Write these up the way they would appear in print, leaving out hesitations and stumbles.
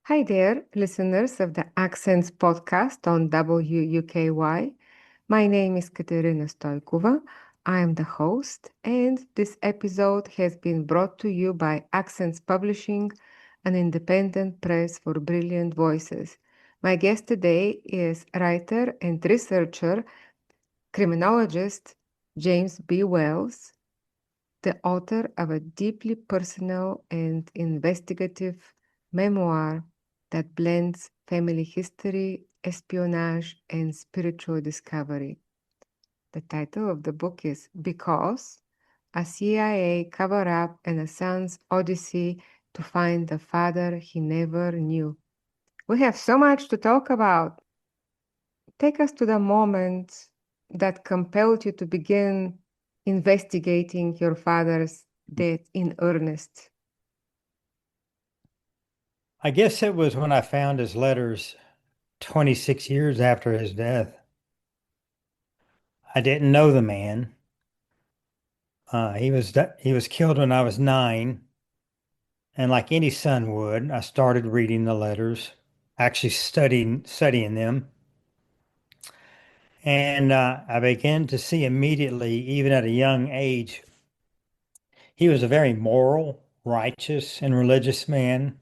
Hi there, listeners of the Accents podcast on WUKY. My name is Katerina Stoykova. I am the host, and this episode has been brought to you by Accents Publishing, an independent press for brilliant voices. My guest today is writer and researcher, criminologist James B. Wells, the author of a deeply personal and investigative memoir that blends family history, espionage, and spiritual discovery. The title of the book is Because a CIA Coverup and a Son's Odyssey to Find the Father He Never Knew. We have so much to talk about. Take us to the moment that compelled you to begin investigating your father's death in earnest. I guess it was when I found his letters 26 years after his death. I didn't know the man. He was killed when I was 9, and like any son would, I started reading the letters, actually studying them, and I began to see immediately, even at a young age, he was a very moral, righteous, and religious man,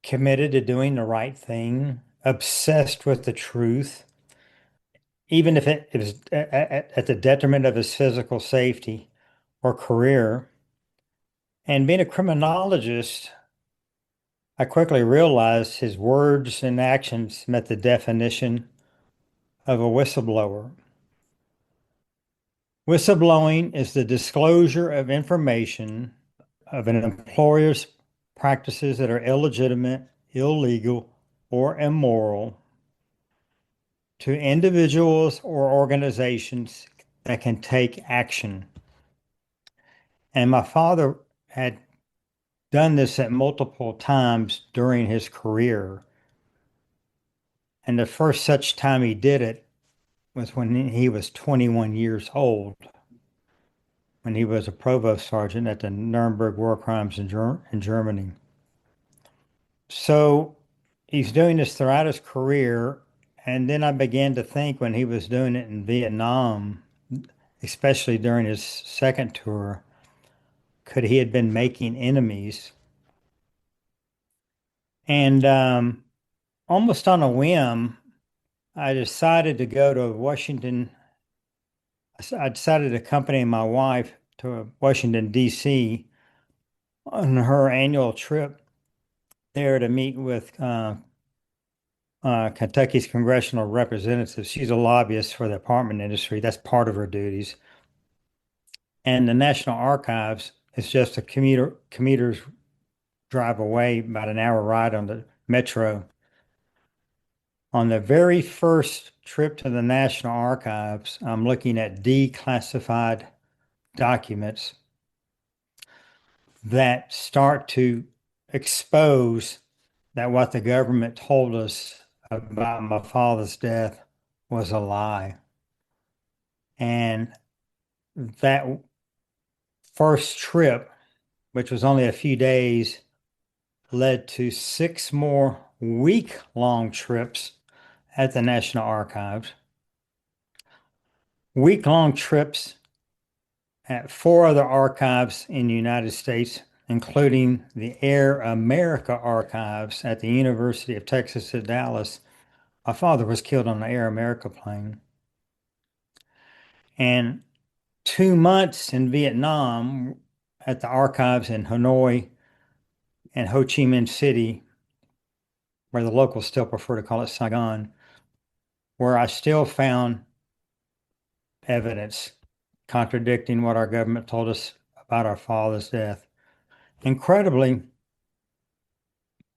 committed to doing the right thing, obsessed with the truth even if it was at the detriment of his physical safety or career. And being a criminologist, I quickly realized his words and actions met the definition of a whistleblower. Whistleblowing is the disclosure of information of an employer's practices that are illegitimate, illegal, or immoral to individuals or organizations that can take action. And my father had done this at multiple times during his career. And the first such time he did it was when he was 21 years old, when he was a provost sergeant at the Nuremberg War Crimes in Germany. So he's doing this throughout his career. And then I began to think when he was doing it in Vietnam, especially during his second tour, could he have been making enemies? And almost on a whim, I decided to go to Washington. I decided to accompany my wife to Washington, D.C. on her annual trip there to meet with Kentucky's congressional representative. She's a lobbyist for the apartment industry. That's part of her duties. And the National Archives is just a commuter's drive away, about an hour ride on the metro. On the very first trip to the National Archives, I'm looking at declassified documents that start to expose that what the government told us about my father's death was a lie. And that first trip, which was only a few days, led to 6 more week-long trips at the National Archives, week-long trips at 4 other archives in the United States, including the Air America Archives at the University of Texas at Dallas. My father was killed on the Air America plane. And 2 months in Vietnam at the archives in Hanoi and Ho Chi Minh City, where the locals still prefer to call it Saigon, where I still found evidence contradicting what our government told us about our father's death. Incredibly,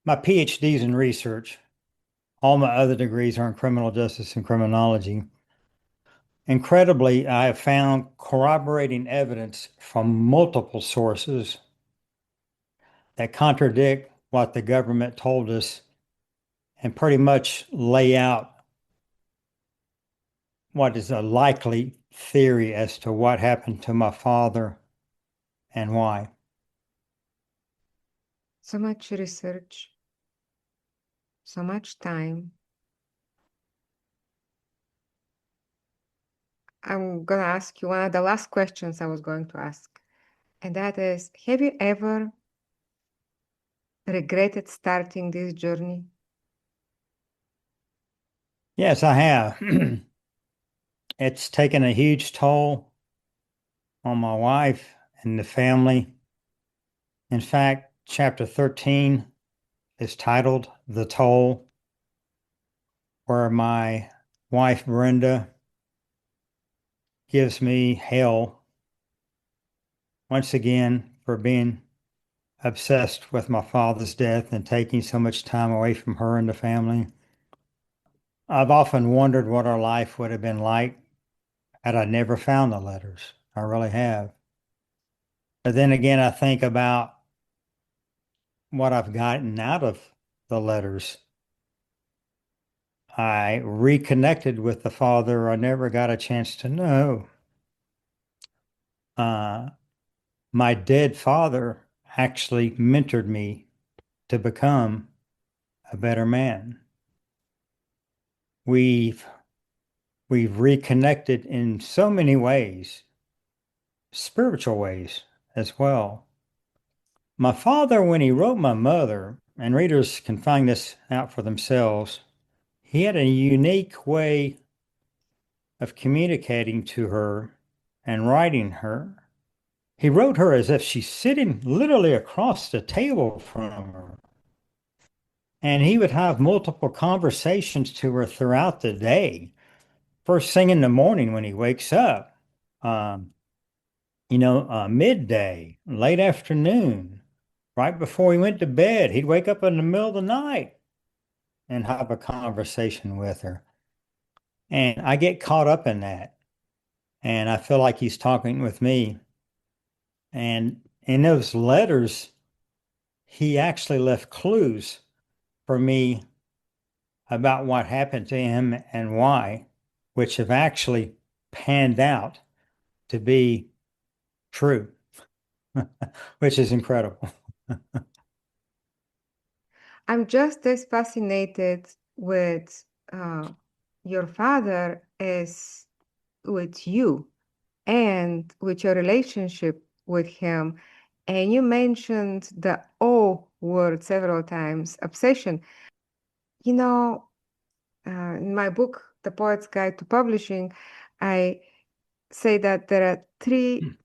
my PhD's in research. All my other degrees are in criminal justice and criminology. Incredibly, I have found corroborating evidence from multiple sources that contradict what the government told us and pretty much lay out what is a likely theory as to what happened to my father and why. So much research. so much time. I'm going to ask you one of the last questions I was going to ask, and that is, have you ever regretted starting this journey? Yes, I have. It's taken a huge toll on my wife and the family. In fact, chapter 13 is titled The Toll, where my wife Brenda gives me hell once again for being obsessed with my father's death and taking so much time away from her and the family. I've often wondered what our life would have been like had I never found the letters. I really have. But then again, I think about what I've gotten out of the letters. I reconnected with the father I never got a chance to know. Uh, my dead father actually mentored me to become a better man. We've we've reconnected in so many ways, spiritual ways as well. My father, when he wrote my mother, and readers can find this out for themselves, he had a unique way of communicating to her and writing her. He wrote her as if she's sitting literally across the table from her. And he would have multiple conversations to her throughout the day. First thing in the morning when he wakes up, um, midday, late afternoon, right before he went to bed. He'd wake up in the middle of the night and have a conversation with her. And I get caught up in that. And I feel like he's talking with me. And in those letters, he actually left clues for me about what happened to him and why, which have actually panned out to be true, which is incredible. I'm just as fascinated with uh, your father as with you and with your relationship with him. And you mentioned the O word several times, obsession. You know, in my book, The Poet's Guide to Publishing, I say that there are three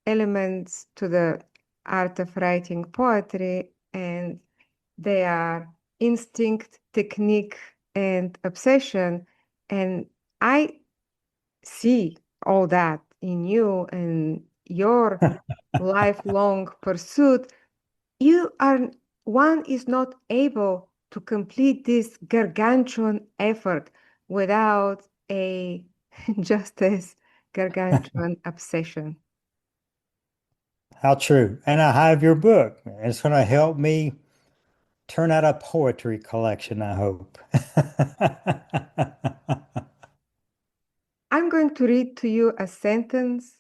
elements to the art of writing poetry, and they are instinct, technique, and obsession. And I see all that in you and your lifelong pursuit. You are one is not able to complete this gargantuan effort without a just as gargantuan obsession. How true. And I have your book. It's going to help me turn out a poetry collection, I hope. I'm going to read to you a sentence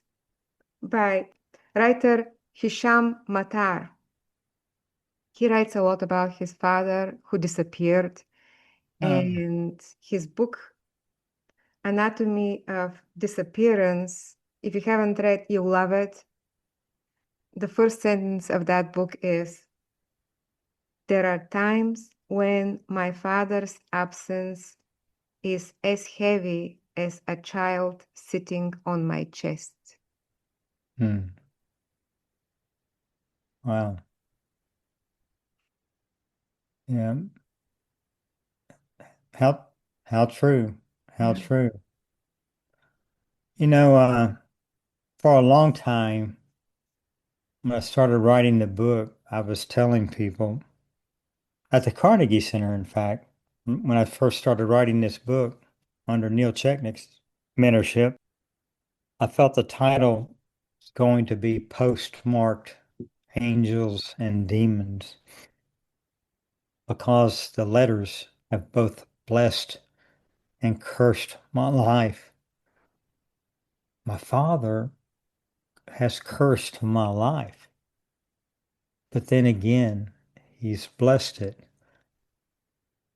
by writer Hisham Matar. He writes a lot about his father who disappeared, and his book, Anatomy of Disappearance, if you haven't read, you'll love it. The first sentence of that book is, "There are times when my father's absence is as heavy as a child sitting on my chest." Hmm. Wow. Yeah. How how true. How Yeah. true. You know, for a long time, when I started writing the book, I was telling people at the Carnegie Center, in fact, when I first started writing this book under Neil Chechnik's mentorship, I felt the title was going to be postmarked Angels and Demons because the letters have both blessed and cursed my life. My father has cursed my life, but then again, he's blessed it.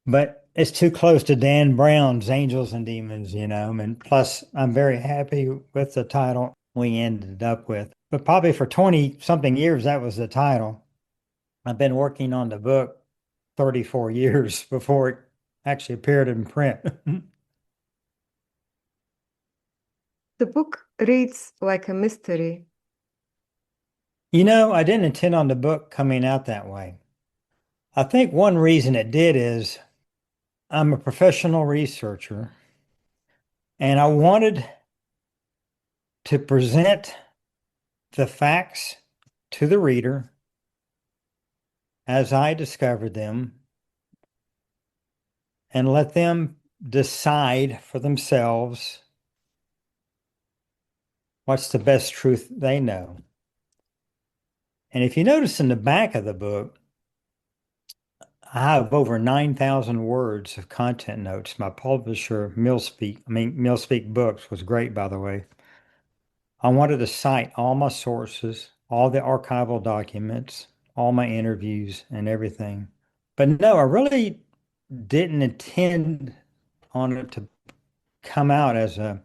but it's too close to Dan Brown's Angels and Demons, you know. And plus, I'm very happy with the title we ended up with. But probably for 20 something years, that was the title. I've been working on the book 34 years before it actually appeared in print. The book reads like a mystery. You know, I didn't intend on the book coming out that way. I think one reason it did is I'm a professional researcher and I wanted to present the facts to the reader as I discovered them and let them decide for themselves what's the best truth they know. And if you notice in the back of the book, I have over 9,000 words of content notes. My publisher, Millspeak Books, was great, by the way. I wanted to cite all my sources, all the archival documents, all my interviews, and everything. But no, I really didn't intend on it to come out as a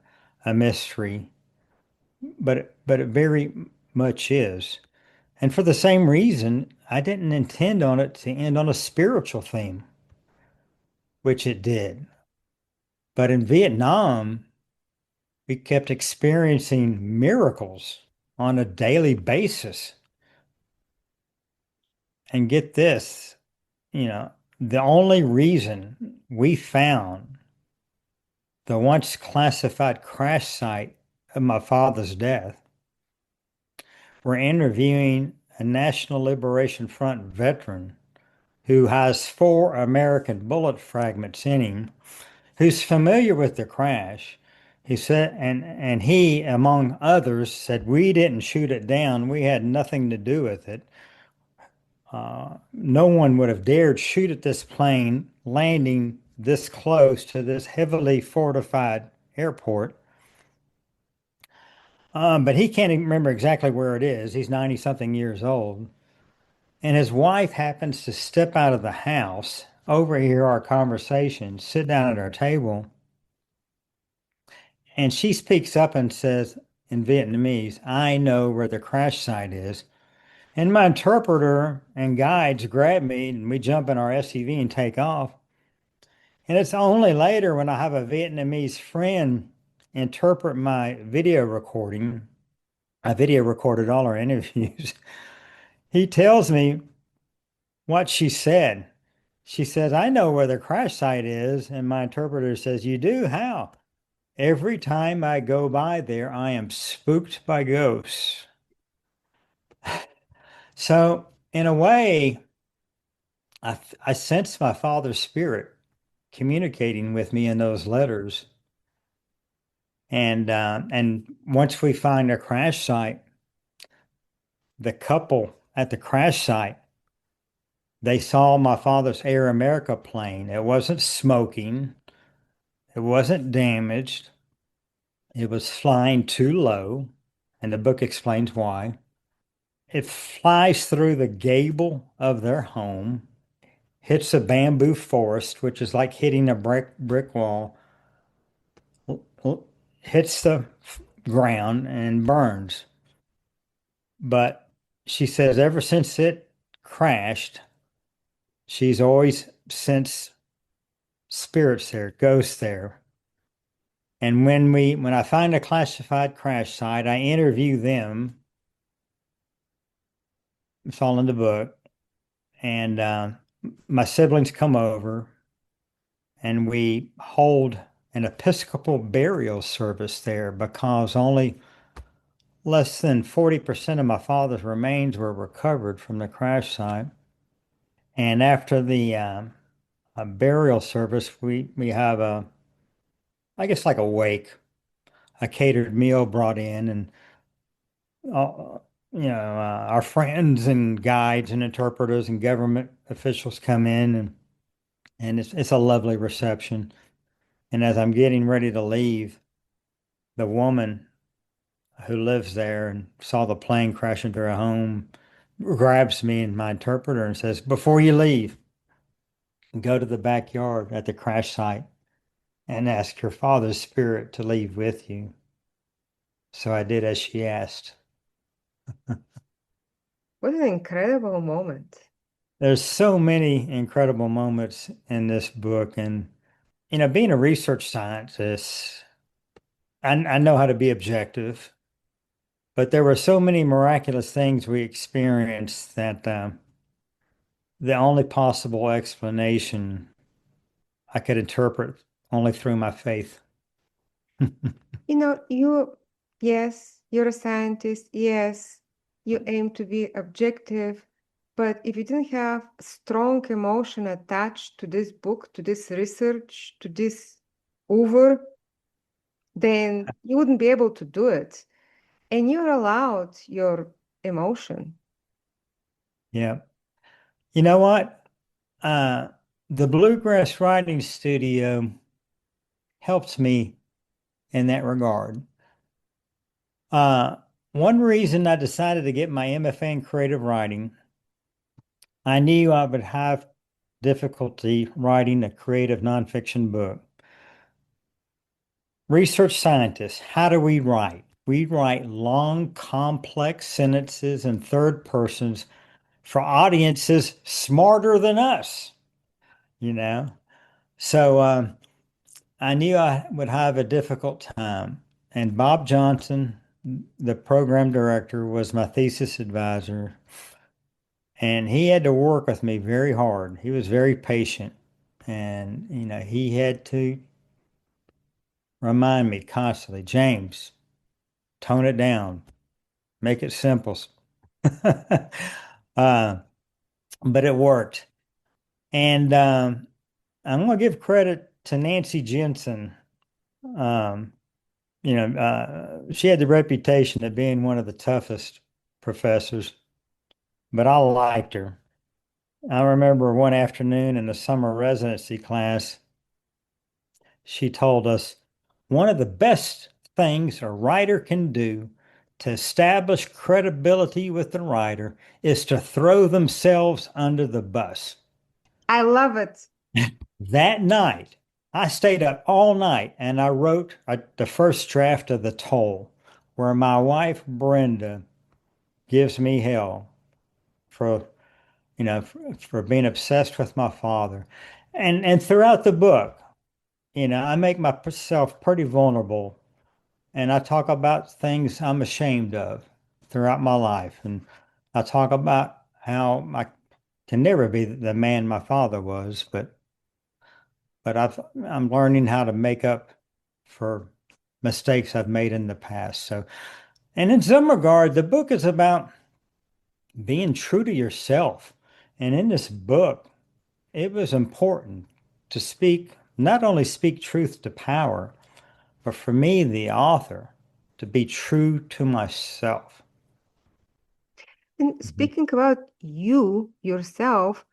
mystery, but it very much is. And for the same reason, I didn't intend on it to end on a spiritual theme, which it did. But in Vietnam, we kept experiencing miracles on a daily basis. And get this, you know, the only reason we found the once classified crash site of my father's death, we're interviewing a National Liberation Front veteran who has 4 American bullet fragments in him, who's familiar with the crash. He said, and he, among others, said, we didn't shoot it down. We had nothing to do with it. No one would have dared shoot at this plane landing this close to this heavily fortified airport. But he can't even remember exactly where it is. He's 90 something years old. And his wife happens to step out of the house, overhear our conversation, sit down at our table, and she speaks up and says in Vietnamese, I know where the crash site is. And my interpreter and guides grab me and we jump in our SUV and take off. And it's only later when I have a Vietnamese friend interpret my video recording. I video recorded all our interviews. He tells me what she said. She says, I know where the crash site is. And my interpreter says, you do? How? Every time I go by there, I am spooked by ghosts. So, in a way, I sense my father's spirit communicating with me in those letters. And once we find a crash site, the couple at the crash site, they saw my father's Air America plane. It wasn't smoking, it wasn't damaged, it was flying too low, and the book explains why. It flies through the gable of their home, hits a bamboo forest, which is like hitting a brick wall, hits the ground and burns. But she says ever since it crashed, she's always sensed spirits there, ghosts there. And when I find a classified crash site, I interview them. It's all in the book. And my siblings come over and we hold an Episcopal burial service there because only less than 40% of my father's remains were recovered from the crash site. And after the a burial service, we have I guess like a wake, a catered meal brought in, and our friends and guides and interpreters and government officials come in, and it's a lovely reception. And as I'm getting ready to leave, the woman who lives there and saw the plane crash into her home grabs me and my interpreter and says, "Before you leave, go to the backyard at the crash site and ask your father's spirit to leave with you. So I did as she asked. What an incredible moment. There's so many incredible moments in this book. And, being a research scientist, I know how to be objective, but there were so many miraculous things we experienced that the only possible explanation I could interpret only through my faith. Yes, you're a scientist. Yes, you aim to be objective. But if you didn't have strong emotion attached to this book, to this research, to this over, then you wouldn't be able to do it. And you're allowed your emotion. Yeah. You know what? Uh, the Bluegrass Writing Studio helps me in that regard. Uh, One reason I decided to get my MFA in creative writing, I knew I would have difficulty writing a creative nonfiction book. Research scientists, how do we write? We write long, complex sentences in third persons for audiences smarter than us, you know? So I knew I would have a difficult time. And Bob Johnson, the program director, was my thesis advisor. And he had to work with me very hard. He was very patient. And, he had to remind me constantly, James, tone it down, make it simple. uh, but it worked. And I'm going to give credit to Nancy Jensen. Um, she had the reputation of being one of the toughest professors, but I liked her. I remember one afternoon in the summer residency class, she told us one of the best things a writer can do to establish credibility with the writer is to throw themselves under the bus. I love it. That night, I stayed up all night and I wrote the first draft of The Toll, where my wife Brenda gives me hell for for being obsessed with my father. And throughout the book, I make myself pretty vulnerable and I talk about things I'm ashamed of throughout my life. And I talk about how I can never be the man my father was, but I'm learning how to make up for mistakes I've made in the past. So, and in some regard, the book is about being true to yourself. And in this book, it was important to not only speak truth to power, but for me, the author, to be true to myself. And Mhm. speaking about you yourself,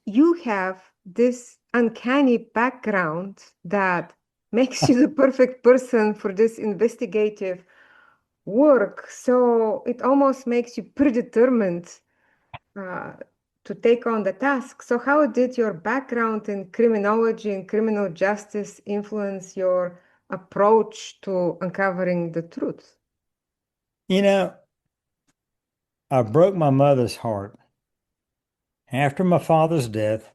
you have this uncanny background that makes you the perfect person for this investigative work. So it almost makes you predetermined uh, to take on the task. So, how did your background in criminology and criminal justice influence your approach to uncovering the truth? You know, I broke my mother's heart. After my father's death,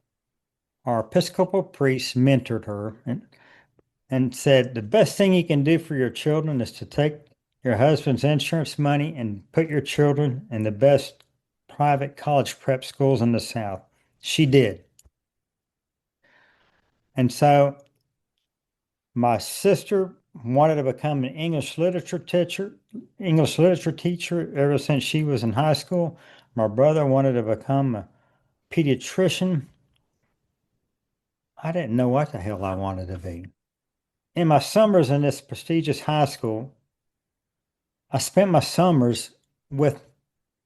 our Episcopal priest mentored her and said, the best thing you can do for your children is to take your husband's insurance money and put your children in the best private college prep schools in the South. She did. And so my sister wanted to become an English literature teacher ever since she was in high school. My brother wanted to become a pediatrician. I didn't know what the hell I wanted to be. In my summers in this prestigious high school, I spent my summers with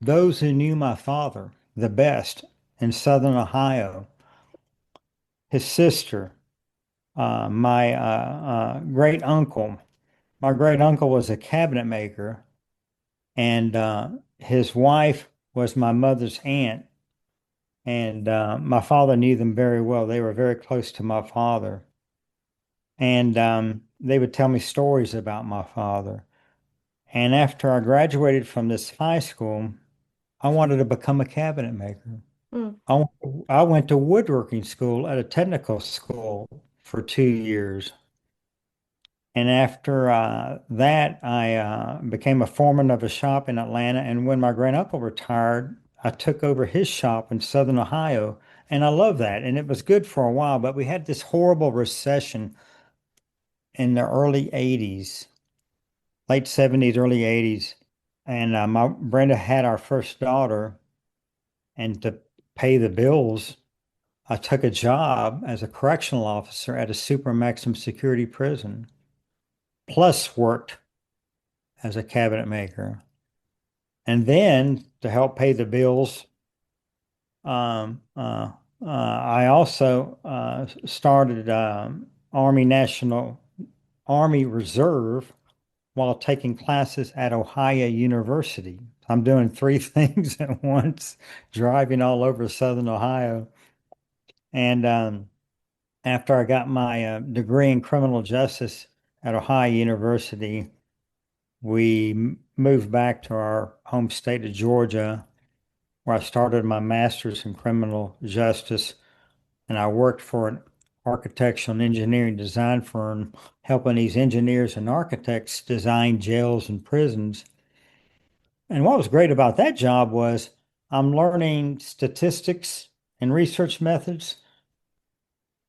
those who knew my father the best in Southern Ohio. His sister, my great uncle. My great uncle was a cabinet maker, and his wife was my mother's aunt. And my father knew them very well. They were very close to my father. And they would tell me stories about my father. And after I graduated from this high school, I wanted to become a cabinet maker. Mm. I, I went to woodworking school at a technical school for 2 years. And after that, I became a foreman of a shop in Atlanta. And when my granduncle retired, I took over his shop in Southern Ohio. And I love that. And it was good for a while, but we had this horrible recession in the early 80s, late 70s, early 80s. And my Brenda had our first daughter. And to pay the bills, I took a job as a correctional officer at a super maximum security prison, plus worked as a cabinet maker. And then to help pay the bills, um, uh, I also started Army Reserve while taking classes at Ohio University. I'm doing three things at once, driving all over Southern Ohio. And after I got my degree in criminal justice at Ohio University, we moved back to our home state of Georgia, where I started my master's in criminal justice. And I worked for an architectural and engineering design firm, helping these engineers and architects design jails and prisons. And what was great about that job was I'm learning statistics and research methods,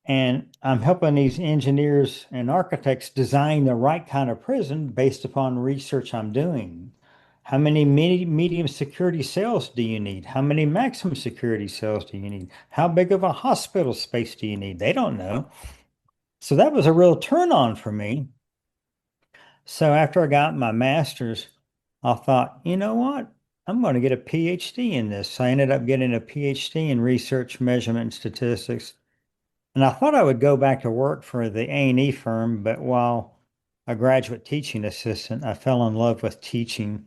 and I'm helping these engineers and architects design the right kind of prison based upon research I'm doing. How many medium security cells do you need? How many maximum security cells do you need? How big of a hospital space do you need? They don't know. So that was a real turn on for me. So after I got my master's, I thought, you know what? I'm going to get a PhD in this. So I ended up getting a PhD in research, measurement, and statistics. And I thought I would go back to work for the A&E firm, but while a graduate teaching assistant, I fell in love with teaching.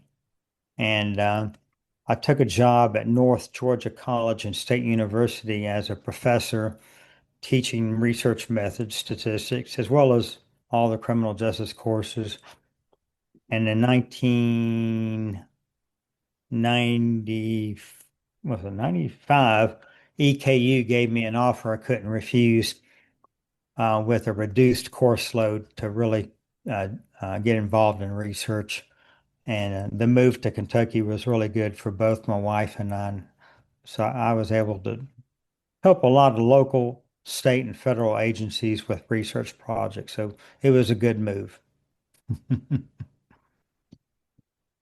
And I took a job at North Georgia College and State University as a professor teaching research methods, statistics, as well as all the criminal justice courses. And in 1990, was it 95, EKU gave me an offer I couldn't refuse with a reduced course load to really uh, get involved in research. And the move to Kentucky was really good for both my wife and I. So I was able to help a lot of local, state, and federal agencies with research projects. So it was a good move.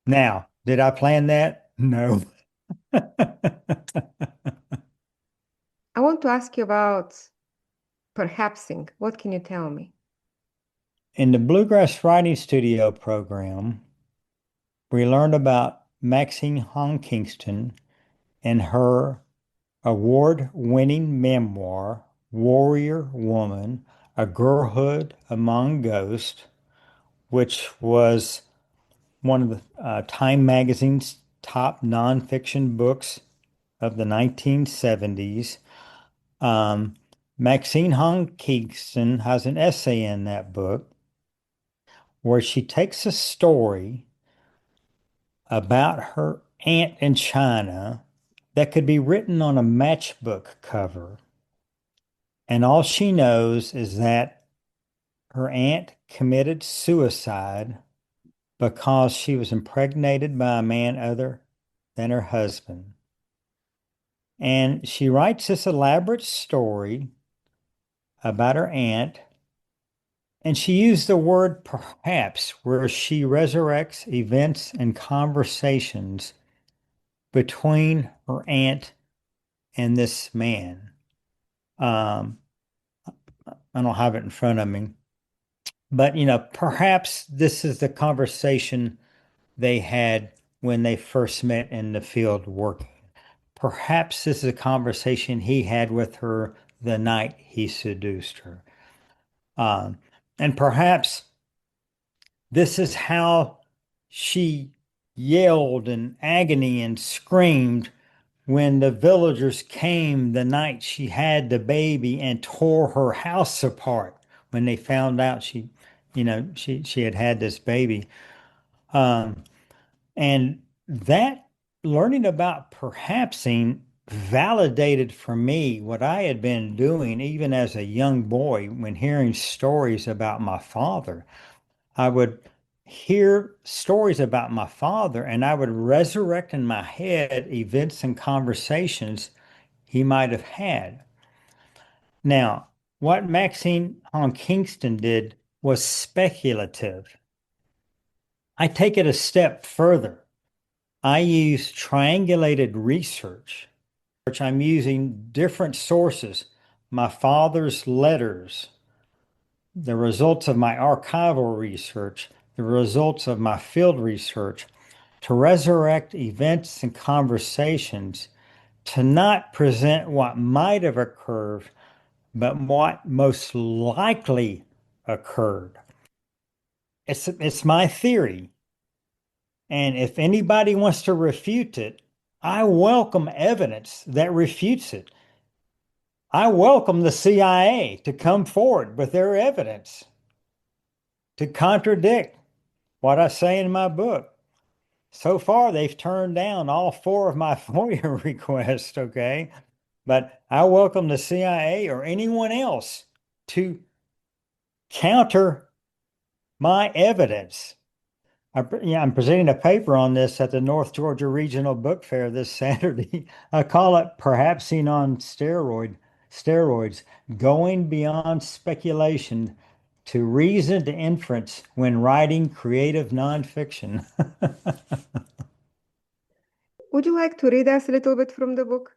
Now, did I plan that? No. I want to ask you about perhapsing. What can you tell me? In the Bluegrass Writing Studio program, we learned about Maxine Hong Kingston and her award-winning memoir, Warrior Woman, A Girlhood Among Ghosts, which was one of the Time Magazine's top nonfiction books of the 1970s. Um, Maxine Hong Kingston has an essay in that book where she takes a story about her aunt in China that could be written on a matchbook cover. And all she knows is that her aunt committed suicide because she was impregnated by a man other than her husband. And she writes this elaborate story about her aunt, and she used the word perhaps, where she resurrects events and conversations between her aunt and this man. Um, I don't have it in front of me, but perhaps this is the conversation they had when they first met in the field working. Perhaps this is a conversation he had with her the night he seduced her. Um, and perhaps this is how she yelled in agony and screamed when the villagers came the night she had the baby and tore her house apart when they found out she had had this baby. Um, and that learning about perhapsing validated for me what I had been doing even as a young boy when hearing stories about my father. I would hear stories about my father and I would resurrect in my head events and conversations he might have had. Now, what Maxine Hong Kingston did was speculative. I take it a step further. I use triangulated research. I'm using different sources, my father's letters, the results of my archival research, the results of my field research, to resurrect events and conversations, to not present what might have occurred, but what most likely occurred. It's my theory. And if anybody wants to refute it, I welcome evidence that refutes it. I welcome the CIA to come forward with their evidence to contradict what I say in my book. So far, they've turned down all four of my FOIA requests, okay? But I welcome the CIA or anyone else to counter my evidence. I'm presenting a paper on this at the North Georgia Regional Book Fair this Saturday. I call it Perhapsing on Steroids, Going Beyond Speculation to Reasoned Inference when Writing Creative Nonfiction. Would you like to read us a little bit from the book?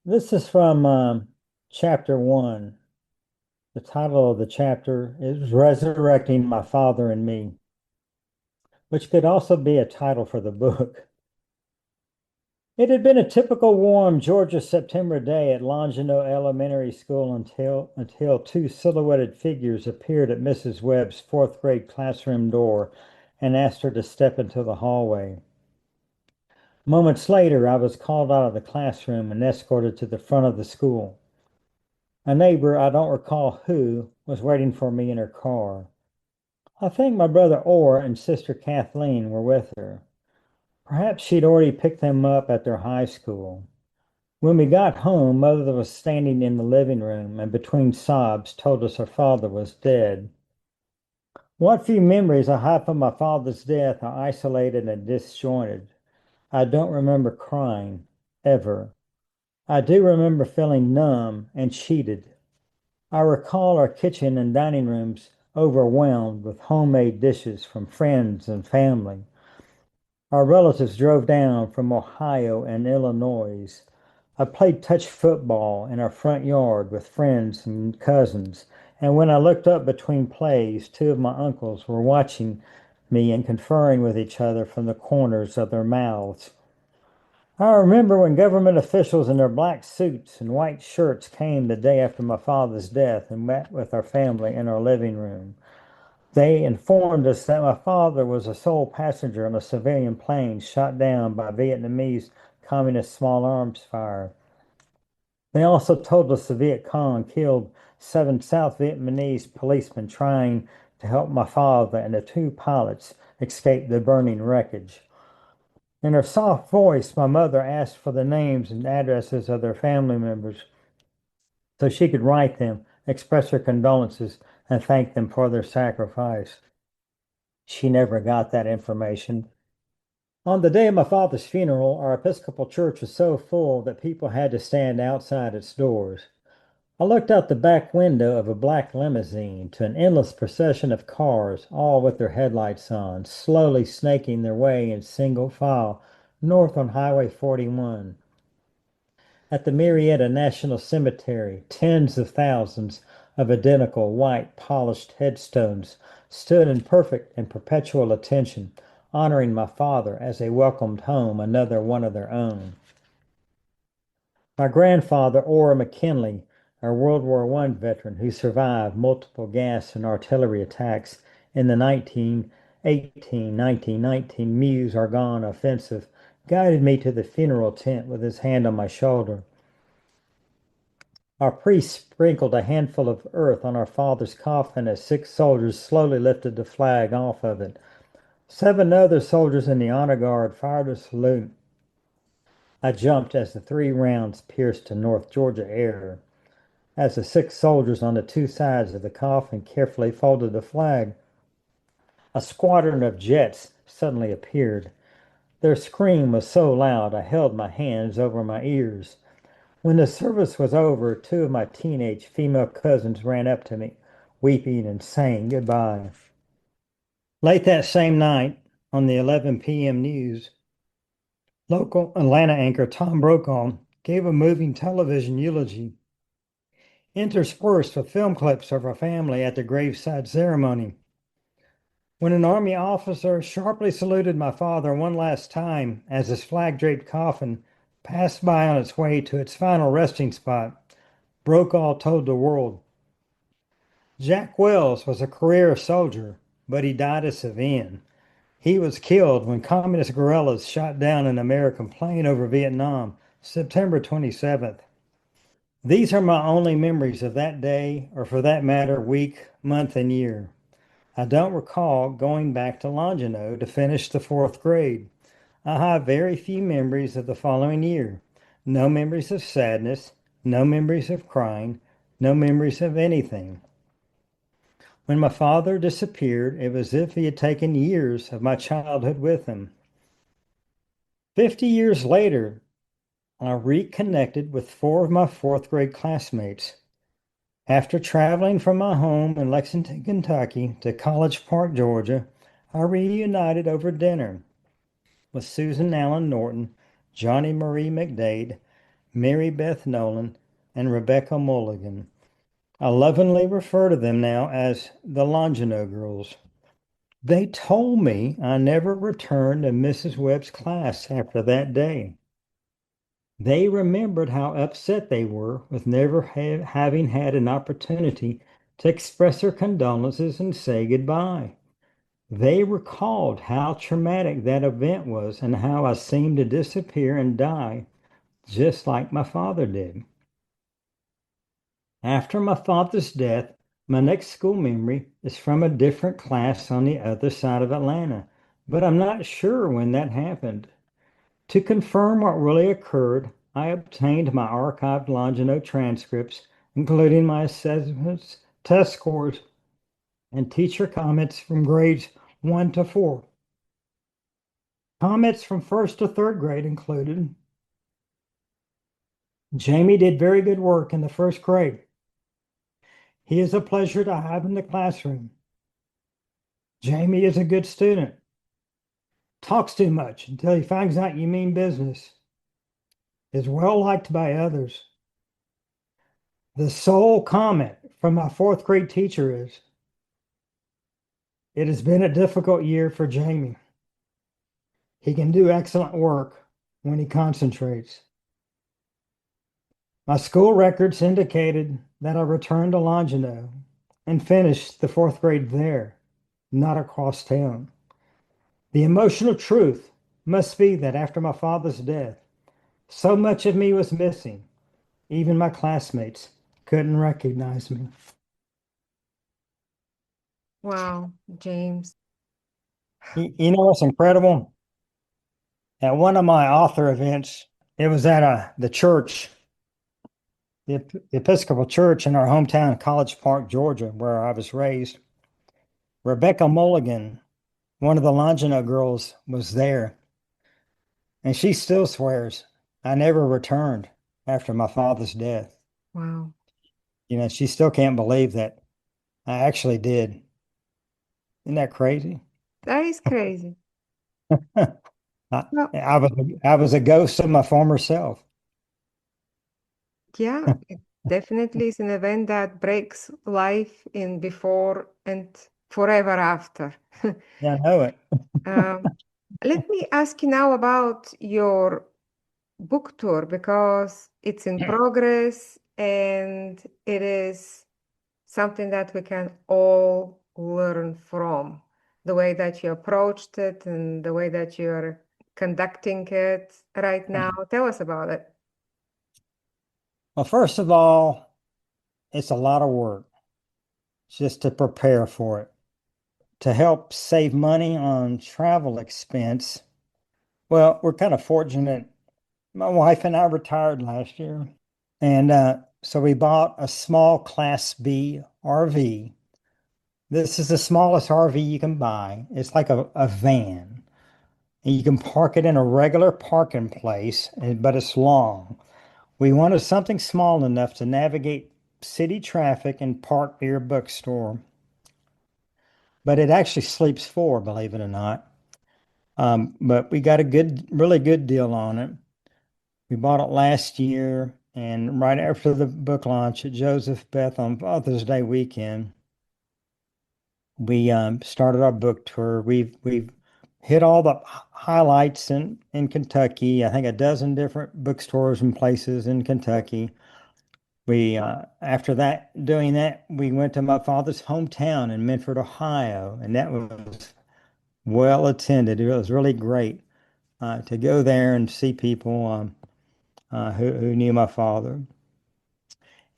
This is from chapter 1. The title of the chapter is Resurrecting My Father and Me, which could also be a title for the book. It had been a typical warm Georgia September day at Longino Elementary School until two silhouetted figures appeared at Mrs. Webb's fourth grade classroom door and asked her to step into the hallway. Moments later, I was called out of the classroom and escorted to the front of the school. A neighbor, I don't recall who, was waiting for me in her car. I think my brother Orr and sister Kathleen were with her. Perhaps she'd already picked them up at their high school. When we got home, Mother was standing in the living room and between sobs told us her father was dead. What few memories I have of my father's death are isolated and disjointed. I don't remember crying, ever. I do remember feeling numb and cheated. I recall our kitchen and dining rooms overwhelmed with homemade dishes from friends and family. Our relatives drove down from Ohio and Illinois. I played touch football in our front yard with friends and cousins, and when I looked up between plays, two of my uncles were watching me and conferring with each other from the corners of their mouths. I remember when government officials in their black suits and white shirts came the day after my father's death and met with our family in our living room. They informed us that my father was a sole passenger on a civilian plane shot down by Vietnamese communist small arms fire. They also told us the Viet Cong killed 7 South Vietnamese policemen trying to help my father, and the 2 pilots escaped the burning wreckage. In her soft voice, my mother asked for the names and addresses of their family members so she could write them, express her condolences, and thank them for their sacrifice. She never got that information. On the day of my father's funeral, our Episcopal church was so full that people had to stand outside its doors. I looked out the back window of a black limousine to an endless procession of cars, all with their headlights on, slowly snaking their way in single file north on Highway 41. At the Marietta National Cemetery, tens of thousands of identical white polished headstones stood in perfect and perpetual attention, honoring my father as they welcomed home another one of their own. My grandfather, Orr McKinley, a World War I veteran who survived multiple gas and artillery attacks in the 1918-1919 Meuse-Argonne offensive, guided me to the funeral tent with his hand on my shoulder. Our priest sprinkled a handful of earth on our father's coffin as 6 soldiers slowly lifted the flag off of it. 7 other soldiers in the honor guard fired a salute. I jumped as the 3 rounds pierced the North Georgia air. As the 6 soldiers on the 2 sides of the coffin carefully folded the flag, a squadron of jets suddenly appeared. Their scream was so loud I held my hands over my ears. When the service was over, 2 of my teenage female cousins ran up to me, weeping and saying goodbye. Late that same night, on the 11 p.m. news, local Atlanta anchor Tom Brokaw gave a moving television eulogy, interspersed with film clips of our family at the graveside ceremony. When an Army officer sharply saluted my father one last time as his flag-draped coffin passed by on its way to its final resting spot, Brokaw told the world, Jack Wells was a career soldier, but he died a civilian. He was killed when communist guerrillas shot down an American plane over Vietnam, September 27th. These are my only memories of that day, or for that matter, week, month, and year. I don't recall going back to Longino to finish the 4th grade. I have very few memories of the following year. No memories of sadness, no memories of crying, no memories of anything. When my father disappeared, it was as if he had taken years of my childhood with him. 50 years later, I reconnected with 4 of my 4th grade classmates. After traveling from my home in Lexington, Kentucky to College Park, Georgia, I reunited over dinner with Susan Allen Norton, Johnny Marie McDade, Mary Beth Nolan, and Rebecca Mulligan. I lovingly refer to them now as the Longino girls. They told me I never returned to Mrs. Webb's class after that day. They remembered how upset they were with never having had an opportunity to express their condolences and say goodbye. They recalled how traumatic that event was and how I seemed to disappear and die just like my father did. After my father's death, my next school memory is from a different class on the other side of Atlanta, but I'm not sure when that happened. To confirm what really occurred, I obtained my archived Longino transcripts, including my assessments, test scores, and teacher comments from grades 1 to 4. Comments from 1st to 3rd grade included, Jamie did very good work in the 1st grade. He is a pleasure to have in the classroom. Jamie is a good student. Talks too much until he finds out you mean business. Is well liked by others. The sole comment from my 4th grade teacher is, it has been a difficult year for Jamie. He can do excellent work when he concentrates. My school records indicated that I returned to Longino and finished the 4th grade there, not across town. The emotional truth must be that after my father's death, so much of me was missing, even my classmates couldn't recognize me. Wow, James. You know what's incredible? At one of my author events, it was at the church, the Episcopal Church in our hometown, College Park, Georgia, where I was raised. Rebecca Mulligan, one of the Longino girls, was there, and she still swears I never returned after my father's death. Wow. You know, she still can't believe that I actually did. Isn't that crazy? That is crazy. I, Well, I was a ghost of my former self. yeah, it definitely is an event that breaks life in before and forever after. Yeah, I know it. Um, Let me ask you now about your book tour because it's in progress and it is something that we can all learn from. The way that you approached it and the way that you're conducting it right now? Tell us about it. Well, first of all, it's a lot of work just to prepare for it. To help save money on travel expense, well, we're kind of fortunate. My wife and I retired last year, and so we bought a small Class B RV. This is the smallest RV you can buy. It's like a van, and you can park it in a regular parking place, but it's long. We wanted something small enough to navigate city traffic and park near a bookstore, but it actually sleeps four, believe it or not. But we got a really good deal on it. We bought it last year, and right after the book launch at Joseph Beth on Father's Day weekend, we started our book tour. We've hit all the highlights in Kentucky. I think a dozen different bookstores and places in Kentucky. We after doing that, we went to my father's hometown in Medford, Ohio, and that was well attended. It was really great to go there and see people who knew my father.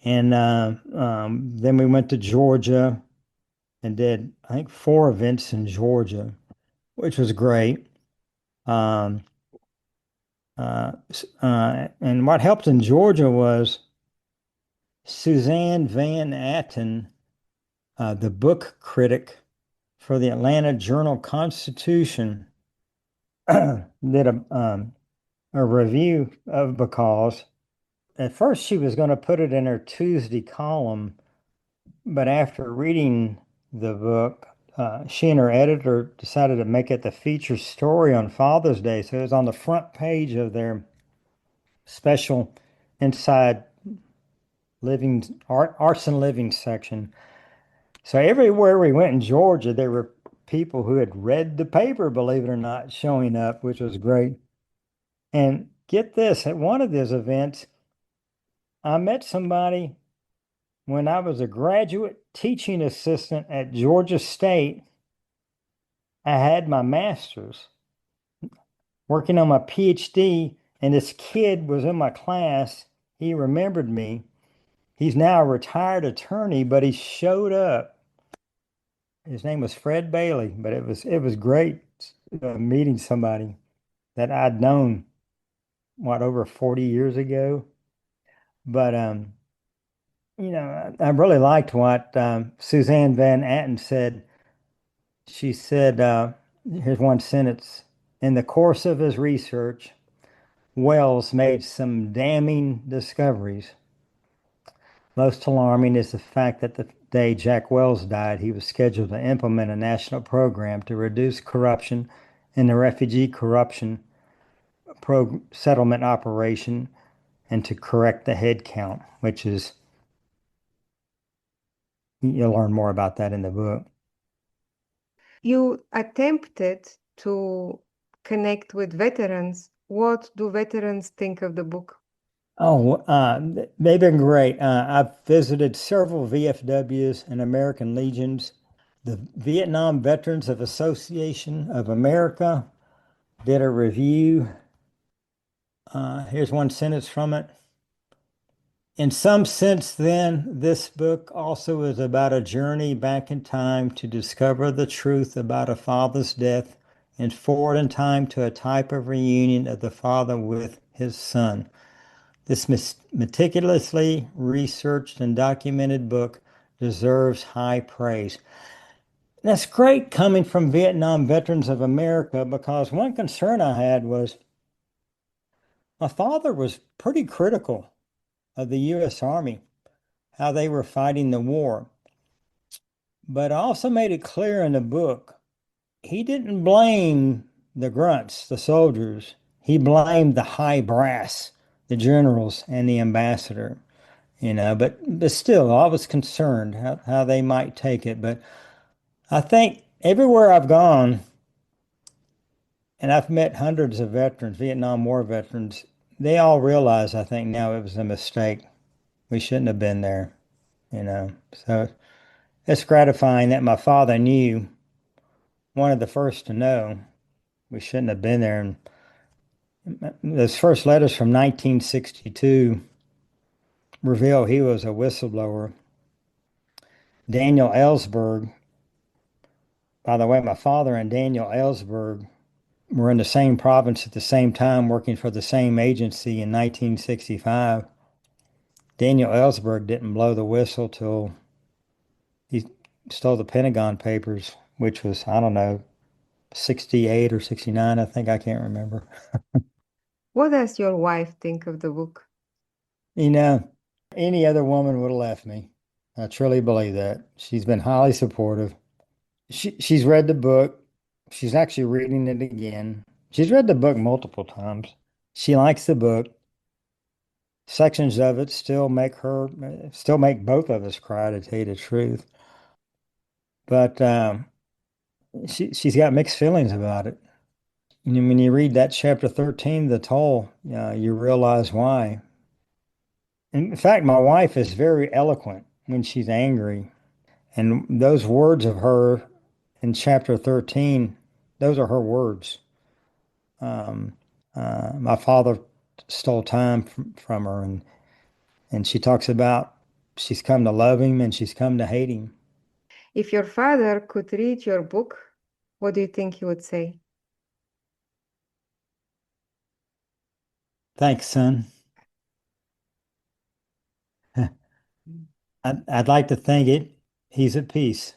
And then we went to Georgia and did, I think, 4 events in Georgia, which was great. Um, and what helped in Georgia was Suzanne Van Atten, the book critic for the Atlanta Journal-Constitution, did a review of Because. At first, she was going to put it in her Tuesday column, but after reading the book, she and her editor decided to make it the feature story on Father's Day. So it was on the front page of their special inside living arts and living section. So everywhere we went in Georgia, there were people who had read the paper, believe it or not, showing up, which was great. And get this, at one of these events, I met somebody when I was a graduate teaching assistant at Georgia State. I had my master's working on my PhD, and this kid was in my class. He remembered me. He's now a retired attorney, but he showed up. His name was Fred Bailey, but it was great meeting somebody that I'd known over 40 years ago. But I really liked what Suzanne Van Atten said. She said, here's one sentence. In the course of his research, Wells made some damning discoveries. Most alarming is the fact that the day Jack Wells died, he was scheduled to implement a national program to reduce corruption in the refugee corruption settlement operation and to correct the head count, which is, you'll learn more about that in the book. You attempted to connect with veterans. What do veterans think of the book? Oh, they've been great. I've visited several VFWs and American Legions. The Vietnam Veterans of Association of America did a review. Here's one sentence from it. In some sense, then, this book also is about a journey back in time to discover the truth about a father's death and forward in time to a type of reunion of the father with his son. This meticulously researched and documented book deserves high praise. That's great coming from Vietnam Veterans of America, because one concern I had was my father was pretty critical of the U.S. Army, how they were fighting the war. But I also made it clear in the book, he didn't blame the grunts, the soldiers. He blamed the high brass, the generals and the ambassador. But still, I was concerned how they might take it. But I think everywhere I've gone, and I've met hundreds of veterans, Vietnam War veterans, they all realize, I think now, it was a mistake. We shouldn't have been there. So it's gratifying that my father knew, one of the first to know, we shouldn't have been there. And Those first letters from 1962 reveal he was a whistleblower. Daniel Ellsberg, by the way, my father and Daniel Ellsberg were in the same province at the same time working for the same agency in 1965. Daniel Ellsberg didn't blow the whistle till he stole the Pentagon Papers, which was, I don't know, 68 or 69, I think. I can't remember. What does your wife think of the book? You know, any other woman would have left me. I truly believe that. She's been highly supportive. She's read the book. She's actually reading it again. She's read the book multiple times. She likes the book. Sections of it still make both of us cry, to tell you the truth. But she's got mixed feelings about it. And when you read that chapter 13, the toll, you realize why. In fact, my wife is very eloquent when she's angry. And those words of her in chapter 13, those are her words. Um, my father stole time from her, and she talks about she's come to love him and she's come to hate him. If your father could read your book, what do you think he would say? Thanks, son. I'd like to think he's at peace.